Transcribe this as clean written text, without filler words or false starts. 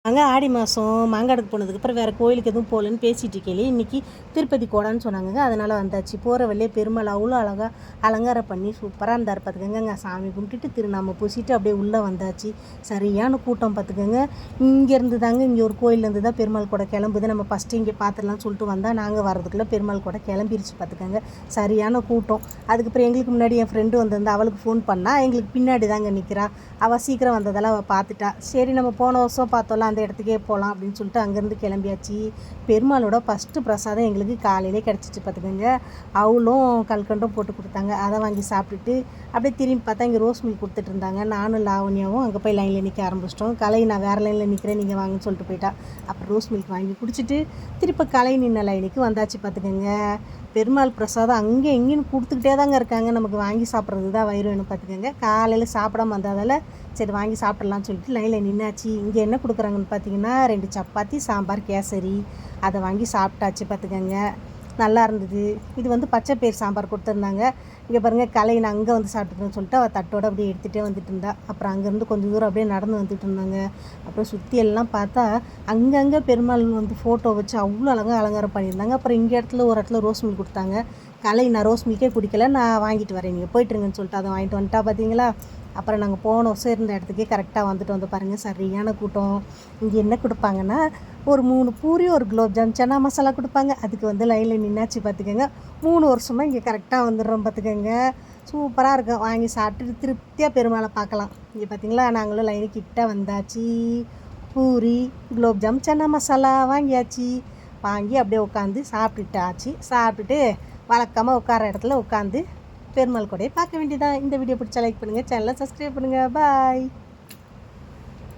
அங்கே ஆடி மாதம் மாங்காடுக்கு போனதுக்கப்புறம் வேறு கோயிலுக்கு எதுவும் போகலன்னு பேசிகிட்டு இருக்கையிலே இன்றைக்கி திருப்பதி கோடான்னு சொன்னாங்க. அதனால் வந்தாச்சு. போகிற வழியே பெருமாள் அவ்வளோ அழகாக அலங்காரம் பண்ணி சூப்பராக இருந்தார் பார்த்துக்கோங்க. சாமி கும்பிட்டுட்டு திருநாம பூசிட்டு அப்படியே உள்ளே வந்தாச்சு. சரியான கூட்டம் பார்த்துக்கோங்க. இங்கேருந்து தாங்க இங்கே ஒரு கோயிலேருந்து தான் பெருமாள் கூட கிளம்புது. நம்ம ஃபஸ்ட்டு இங்கே பார்த்துடலாம்னு சொல்லிட்டு வந்தால் நாங்கள் வரதுக்குள்ளே பெருமாள் கூட கிளம்பிருச்சு பார்த்துக்கோங்க. சரியான கூட்டம். அதுக்கப்புறம் எங்களுக்கு முன்னாடி என் ஃப்ரெண்டு வந்திருந்தா அவளுக்கு ஃபோன் பண்ணால் எங்களுக்கு பின்னாடி தாங்க நிற்கிறா. அவள் சீக்கிரம் வந்ததெல்லாம் அவள் பார்த்துட்டா. சரி நம்ம போன வருஷம் பார்த்தோம்ல அந்த இடத்துக்கே போகலாம் அப்படின்னு சொல்லிட்டு அங்கேருந்து கிளம்பியாச்சு. பெருமாளோட ஃபஸ்ட்டு பிரசாதம் எங்களுக்கு காலையிலே கிடச்சிச்சு பார்த்துக்கோங்க. அவளும் கல்கண்டும் போட்டு கொடுத்தாங்க. அதை வாங்கி சாப்பிட்டுட்டு அப்படியே திரும்பி பார்த்தா இங்கே ரோஸ் மில்க் கொடுத்துட்டு இருந்தாங்க. நானும் லாவணியாவும் அங்கே போய் லைனில் நிற்க ஆரம்பிச்சிட்டோம். கலை நான் வேறு லைனில் நிற்கிறேன் நீங்கள் வாங்கன்னு சொல்லிட்டு போயிட்டா. அப்புறம் ரோஸ் மில்க் வாங்கி குடிச்சிட்டு திருப்ப கலை நின்ன லைனுக்கு வந்தாச்சு பார்த்துக்கோங்க. பெருமாள் பிரசாதம் அங்கே எங்கேயும் கொடுத்துக்கிட்டே தாங்க இருக்காங்க. நமக்கு வாங்கி சாப்பிட்றது தான் வயிறு வேணும் பார்த்துக்கோங்க. காலையில் சாப்பிடாம வந்ததால் சரி வாங்கி சாப்பிட்றலான்னு சொல்லிட்டு லைனில் நின்னாச்சு. இங்கே என்ன கொடுக்குறாங்கன்னு பார்த்தீங்கன்னா 2 சப்பாத்தி சாம்பார் கேசரி அதை வாங்கி சாப்பிட்டாச்சு பார்த்துக்கோங்க. நல்லா இருந்தது. இது வந்து பச்சை பயிர் சாம்பார் கொடுத்துருந்தாங்க. இங்கே பாருங்கள் கலை நான் அங்கே வந்து சாப்பிட்டுக்கணும்னு சொல்லிட்டு அவள் தட்டோடு அப்படியே எடுத்துகிட்டே வந்துட்டு இருந்தா. அப்புறம் அங்கேருந்து கொஞ்சம் தூரம் அப்படியே நடந்து வந்துட்டு இருந்தாங்க. அப்புறம் சுற்றி எல்லாம் பார்த்தா அங்கங்கே பெருமாள் வந்து ஃபோட்டோ வச்சு அவ்வளோ அழகாக அலங்காரம் பண்ணியிருந்தாங்க. அப்புறம் இங்கே இடத்துல ஒரு இடத்துல ரோஸ் மில்க் கொடுத்தாங்க. கலை நான் ரோஸ் மில்கே குடிக்கல, நான் வாங்கிட்டு வரேன் நீங்கள் போய்ட்டுருங்கன்னு சொல்லிட்டு அதை வாங்கிட்டு வந்துட்டா பார்த்தீங்களா. அப்புறம் நாங்கள் போன வருஷம் இருந்த இடத்துக்கே கரெக்டாக வந்துட்டு வந்து பாருங்கள். சரியான கூட்டம். இங்கே என்ன கொடுப்பாங்கன்னா ஒரு 3 பூரி ஒரு குலோப்ஜாம் சன்னா மசாலா கொடுப்பாங்க. அதுக்கு வந்து லைனில் நின்னாச்சு பார்த்துக்கோங்க. 3 வருஷமாக இங்கே கரெக்டாக வந்துடுறோம் பார்த்துக்கோங்க. சூப்பராக இருக்கும். வாங்கி சாப்பிட்டுட்டு திருப்தியாக பெருமாளை பார்க்கலாம். இங்கே பார்த்தீங்களா நாங்களும் லைனு கிட்ட வந்தாச்சு. பூரி குலோப்ஜாம் சன்னா மசாலா வாங்கியாச்சு. வாங்கி அப்படியே உட்காந்து சாப்பிட்டுட்டாச்சு. சாப்பிட்டுட்டு வழக்கமாக உட்கார இடத்துல உட்காந்து பெருமாள் கூடயே பார்க்க வேண்டியதான். இந்த வீடியோ பிடிச்சா லைக் பண்ணுங்கள், சேனலை சப்ஸ்கிரைப் பண்ணுங்கள். பாய்.